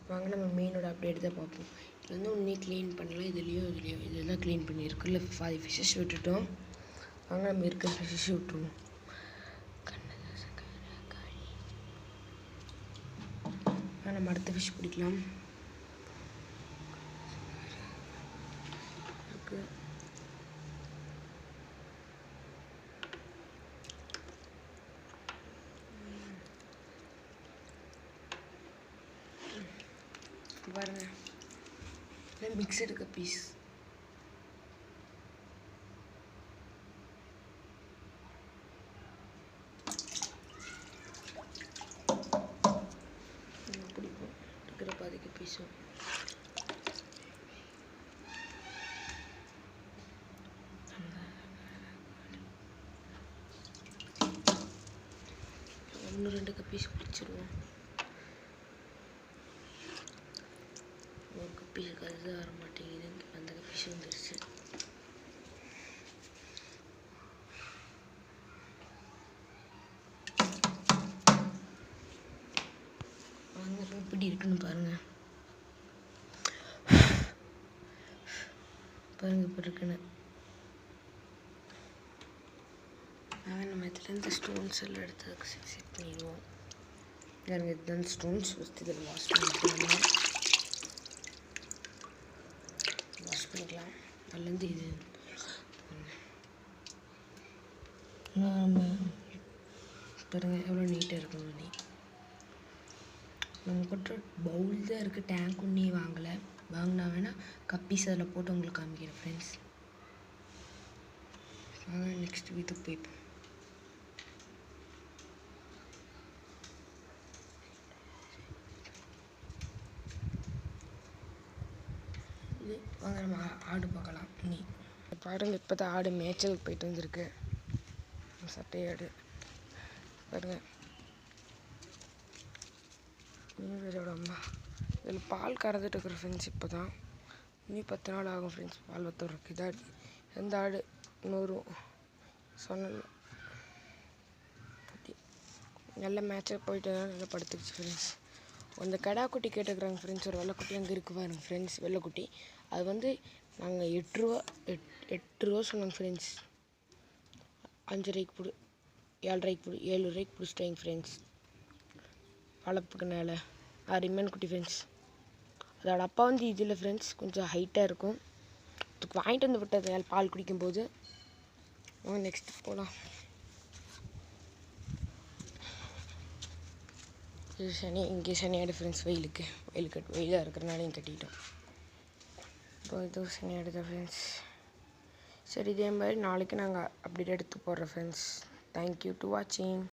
வாங்க நம்ம மீனோட அப்டேட் தான் பார்ப்போம். இது வந்து ஒன்றையும் க்ளீன் பண்ணல, இதுலேயும் இதெல்லாம் க்ளீன் பண்ணியிருக்கோம். இல்லை 5 ஃபிஷ்ஷஸ் விட்டுட்டோம். வாங்க நம்ம இருக்கிற ஃபிஷ்ஷஸ் விட்டுருவோம். நம்ம அடுத்த ஃபிஷ் பிடிக்கலாம். பாருங்க, மிக்சடு கப்பீஸ். பிடிக்கும் இருக்கிற பாதி கப்பீஸும். ஒன்று 2 கப்பீஸ் பிடிச்சிருவோம். ஒரு கப்பீஸுக்கு அது வர மாட்டேங்குது. அந்த கப்பீஸ் வந்துருச்சு. எப்படி இருக்குன்னு பாருங்க. இப்போ இருக்குன்னு நம்ம இதில் இந்த ஸ்டோன்ஸ் எல்லாம் எடுத்து செட் பண்ணிடுவோம். பாருங்க, இதுதான் ஸ்டோன்ஸ். ஃபஸ்ட்டு இதில் வாஷ் பண்ணிக்கலாம். அதுலேருந்து இது பாருங்க எவ்வளோ நீட்டாக இருக்கும். நம்ம கிட்ட பவுல் தான் இருக்குது, டேங்க் ஒன்றையும் வாங்கலை. வாங்கினா வேணால் கப்பீஸ் அதில் போட்டு உங்களுக்கு காமிக்கிறேன் ஃப்ரெண்ட்ஸ். நெக்ஸ்ட் வீட்டுக்கு போய்ப்போம். வாங்க நம்ம ஆடு பார்க்கலாம். பாருங்க, இப்போ தான் ஆடு மேய்ச்சலுக்கு போயிட்டு வந்திருக்கு. சட்டை ஆடு பாருங்க. இதோட அம்மா இதில் பால் கறந்துட்டு இருக்கிற ஃப்ரெண்ட்ஸ். இப்போ தான் இன்னும் 10 நாள் ஆகும் ஃப்ரெண்ட்ஸ் பால் வத்துறதுக்கு. இதாடு எந்த ஆடு இன்னொரு சொன்னல நல்ல மேட்சாக போயிட்டு தான் நல்லா படுத்துருச்சு ஃப்ரெண்ட்ஸ். அந்த கடா குட்டி கேட்டுக்கிறாங்க ஃப்ரெண்ட்ஸ். ஒரு வெள்ளைக்குட்டி அங்கே இருக்கு பாருங்க ஃப்ரெண்ட்ஸ், வெள்ளைக்குட்டி. அது வந்து நாங்கள் 8 ரூபா சொன்னாங்க ஃப்ரெண்ட்ஸ். 5 ரூபாய்க்கு 7 ரூபாய்க்கு 7 ரூபாய்க்கு பிடிச்சிட்டாங்க ஃப்ரெண்ட்ஸ். வளர்ப்புக்கு மேலே ரிமன் குட்டி ஃப்ரெண்ட்ஸ். அதோட அப்பா வந்து இதில் ஃப்ரெண்ட்ஸ் கொஞ்சம் ஹைட்டாக இருக்கும். அதுக்கு வாங்கிட்டு வந்து விட்டது பால் குடிக்கும்போது. நெக்ஸ்ட் போகலாம். இது இங்கே சனியாடு ஃப்ரெண்ட்ஸ். வெயிலாக இருக்கிறனால இங்கே கட்டிட்டோம். இப்போ இது சனியாடு தான் ஃப்ரெண்ட்ஸ். சரி, இதே மாதிரி நாளைக்கு நாங்கள் அப்டேட் எடுத்து போடுறோம் ஃப்ரெண்ட்ஸ். தேங்க்யூ டு வாட்சிங்.